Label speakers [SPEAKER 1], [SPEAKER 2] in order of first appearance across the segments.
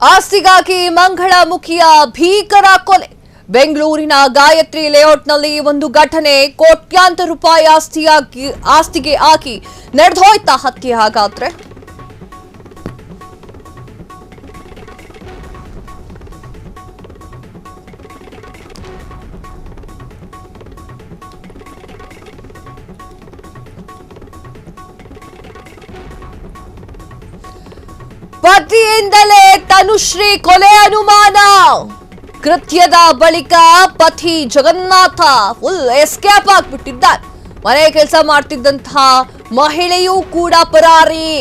[SPEAKER 1] ಆಸ್ತಿಗಾಗಿ ಮಂಗಳಮುಖಿಯ ಭೀಕರ ಕೊಲೆ. ಬೆಂಗಳೂರಿನ ಗಾಯತ್ರಿ ಲೇಔಟ್ನಲ್ಲಿ ಒಂದು ಘಟನೆ. ಕೋಟ್ಯಾಂತರ ರೂಪಾಯಿ ಆಸ್ತಿಗೆ ಹಾಕಿ ನಡೆದೋಯ್ತಾ ಹತ್ಯೆ? ಹಾಗಾದ್ರೆ ಪತಿಯಿಂದಲೇ ತನುಶ್ರೀ ಕೊಲೆ ಅನುಮಾನ. ಕೃತ್ಯದ ಬಳಿಕ ಪತಿ ಜಗನ್ನಾಥ ಫುಲ್ ಎಸ್ಕೇಪ್ ಆಗ್ಬಿಟ್ಟಿದ್ದಾರೆ. ಮನೆ ಕೆಲಸ ಮಾಡ್ತಿದ್ದಂತಹ ಮಹಿಳೆಯೂ ಕೂಡ ಪರಾರಿ.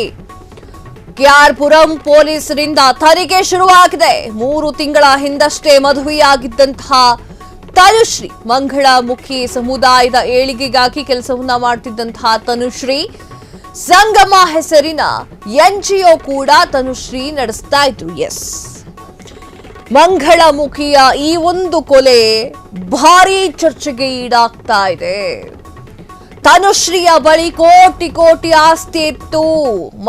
[SPEAKER 1] ಕೆಆರ್ಪುರಂ ಪೊಲೀಸರಿಂದ ತನಿಖೆ ಶುರುವಾಗಿದೆ. 3 ತಿಂಗಳ ಹಿಂದಷ್ಟೇ ಮದುವೆಯಾಗಿದ್ದಂತಹ ತನುಶ್ರೀ, ಮಂಗಳಮುಖಿ ಸಮುದಾಯದ ಏಳಿಗೆಗಾಗಿ ಕೆಲಸವನ್ನ ಮಾಡ್ತಿದ್ದಂತಹ ತನುಶ್ರೀ ಸಂಗಮ ಹೆಸರಿನ NGO ಕೂಡ ತನುಶ್ರೀ ನಡೆಸ್ತಾ ಇದ್ರು. ಎಸ್, ಮಂಗಳಮುಖಿಯ ಈ ಒಂದು ಕೊಲೆ ಭಾರಿ ಚರ್ಚೆಗೆ ಈಡಾಗ್ತಾ ಇದೆ. ತನುಶ್ರೀಯ ಬಳಿ ಕೋಟಿ ಕೋಟಿ ಆಸ್ತಿ ಇತ್ತು.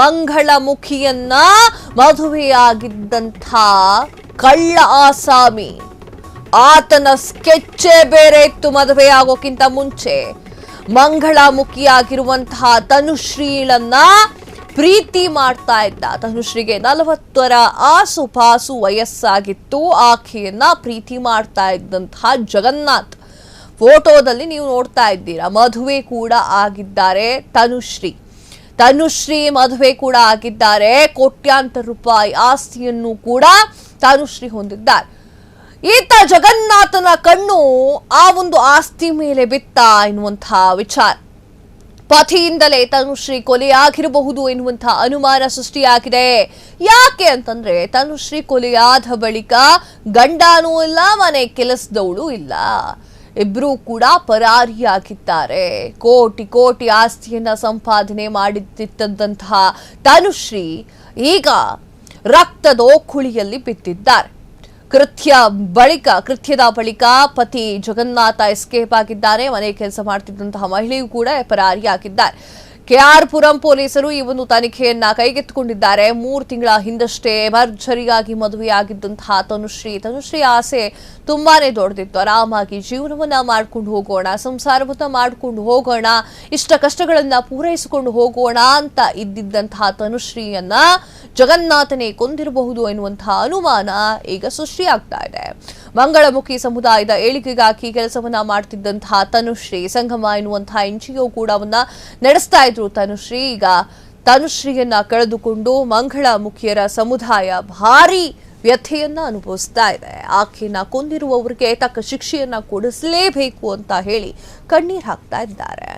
[SPEAKER 1] ಮಂಗಳಮುಖಿಯನ್ನ ಮದುವೆಯಾಗಿದ್ದಂಥ ಕಳ್ಳ ಆಸಾಮಿ, ಆತನ ಸ್ಕೆಚ್ಚೇ ಬೇರೆ ಇತ್ತು. ಮದುವೆಯಾಗೋಕ್ಕಿಂತ ಮುಂಚೆ ಮಂಗಳಮುಖಿಯಾಗಿರುವಂತಹ ತನುಶ್ರೀಳನ್ನ ಪ್ರೀತಿ ಮಾಡ್ತಾ ಇದ್ದ. ತನುಶ್ರೀಗೆ 40ರ ಆಸುಪಾಸು ವಯಸ್ಸಾಗಿತ್ತು. ಆಕೆಯನ್ನ ಪ್ರೀತಿ ಮಾಡ್ತಾ ಇದ್ದಂತಹ ಜಗನ್ನಾಥ್ ಫೋಟೋದಲ್ಲಿ ನೀವು ನೋಡ್ತಾ ಇದ್ದೀರಾ. ಮದುವೆ ಕೂಡ ಆಗಿದ್ದಾರೆ ತನುಶ್ರೀ ಮದುವೆ ಕೂಡ ಆಗಿದ್ದಾರೆ. ಕೋಟ್ಯಾಂತರ ರೂಪಾಯಿ ಆಸ್ತಿಯನ್ನು ಕೂಡ ತನುಶ್ರೀ ಹೊಂದಿದ್ದಾರೆ. ಈತ ಜಗನ್ನಾಥನ ಕಣ್ಣು ಆ ಒಂದು ಆಸ್ತಿ ಮೇಲೆ ಬಿತ್ತ ಎನ್ನುವಂತಹ ವಿಚಾರ. ಪತಿಯಿಂದಲೇ ತನುಶ್ರೀ ಕೊಲೆಯಾಗಿರಬಹುದು ಎನ್ನುವಂತಹ ಅನುಮಾನ ಸೃಷ್ಟಿಯಾಗಿದೆ. ಯಾಕೆ ಅಂತಂದ್ರೆ ತನುಶ್ರೀ ಕೊಲೆಯಾದ ಬಳಿಕ ಗಂಡನೂ ಇಲ್ಲ, ಮನೆ ಕೆಲಸದವಳು ಇಲ್ಲ, ಇಬ್ರು ಕೂಡ ಪರಾರಿಯಾಗಿದ್ದಾರೆ. ಕೋಟಿ ಕೋಟಿ ಆಸ್ತಿಯನ್ನ ಸಂಪಾದನೆ ಮಾಡಿದ್ದಂತಹ ತನುಶ್ರೀ ಈಗ ರಕ್ತದೋಕುಳಿಯಲ್ಲಿ ಬಿದ್ದಿದ್ದಾರೆ. ಕೃತ್ಯದ ಬಳಿಕ ಪತಿ ಜಗನ್ನಾಥ ಎಸ್ಕೇಪ್ ಆಗಿದ್ದಾರೆ. ಮನೆ ಕೆಲಸ ಮಾಡ್ತಿದ್ದಂತಹ ಮಹಿಳೆಯೂ ಕೂಡ ಪರಾರಿಯಾಗಿದ್ದಾರೆ. ಕೆಆರ್ಪುರಂ ಪೊಲೀಸರು ಈ ಒಂದು ತನಿಖೆಯನ್ನ ಕೈಗೆತ್ತಿಕೊಂಡಿದ್ದಾರೆ. 3 ತಿಂಗಳ ಹಿಂದಷ್ಟೇ ಭರ್ಜರಿಯಾಗಿ ಮದುವೆಯಾಗಿದ್ದಂತಹ ತನುಶ್ರೀ ಆಸೆ ತುಂಬಾನೇ ದೊಡ್ಡದಿತ್ತು. ಆರಾಮಾಗಿ ಜೀವನವನ್ನ ಮಾಡ್ಕೊಂಡು ಹೋಗೋಣ, ಸಂಸಾರವನ್ನ ಮಾಡ್ಕೊಂಡು ಹೋಗೋಣ, ಇಷ್ಟ ಕಷ್ಟಗಳನ್ನ ಪೂರೈಸಿಕೊಂಡು ಹೋಗೋಣ ಅಂತ ಇದ್ದಿದ್ದಂತಹ ತನುಶ್ರೀಯನ್ನ ಜಗನ್ನಾಥನೇ ಕೊಂದಿರಬಹುದು ಎನ್ನುವಂತಹ ಅನುಮಾನ ಈಗ ಸೃಷ್ಟಿಯಾಗ್ತಾ ಇದೆ. ಮಂಗಳಮುಖಿ ಸಮುದಾಯದ ಏಳಿಗೆಗಾಗಿ ಕೆಲಸವನ್ನ ಮಾಡ್ತಿದ್ದಂತಹ ತನುಶ್ರೀ ಸಂಗಮ ಎನ್ನುವಂತಹ NGO ಕೂಡ ನಡೆಸ್ತಾ ಇದ್ರು. ತನುಶ್ರೀ ಈಗ ತನುಶ್ರೀಯನ್ನ ಕಳೆದುಕೊಂಡು ಮಂಗಳಮುಖಿಯರ ಸಮುದಾಯ ಭಾರಿ ವ್ಯಥೆಯನ್ನ ಅನುಭವಿಸ್ತಾ ಇದೆ. ಆಕೆಯನ್ನ ಕೊಂದಿರುವವರಿಗೆ ತಕ್ಕ ಶಿಕ್ಷೆಯನ್ನ ಕೊಡಿಸಲೇಬೇಕು ಅಂತ ಹೇಳಿ ಕಣ್ಣೀರ್ ಹಾಕ್ತಾ ಇದ್ದಾರೆ.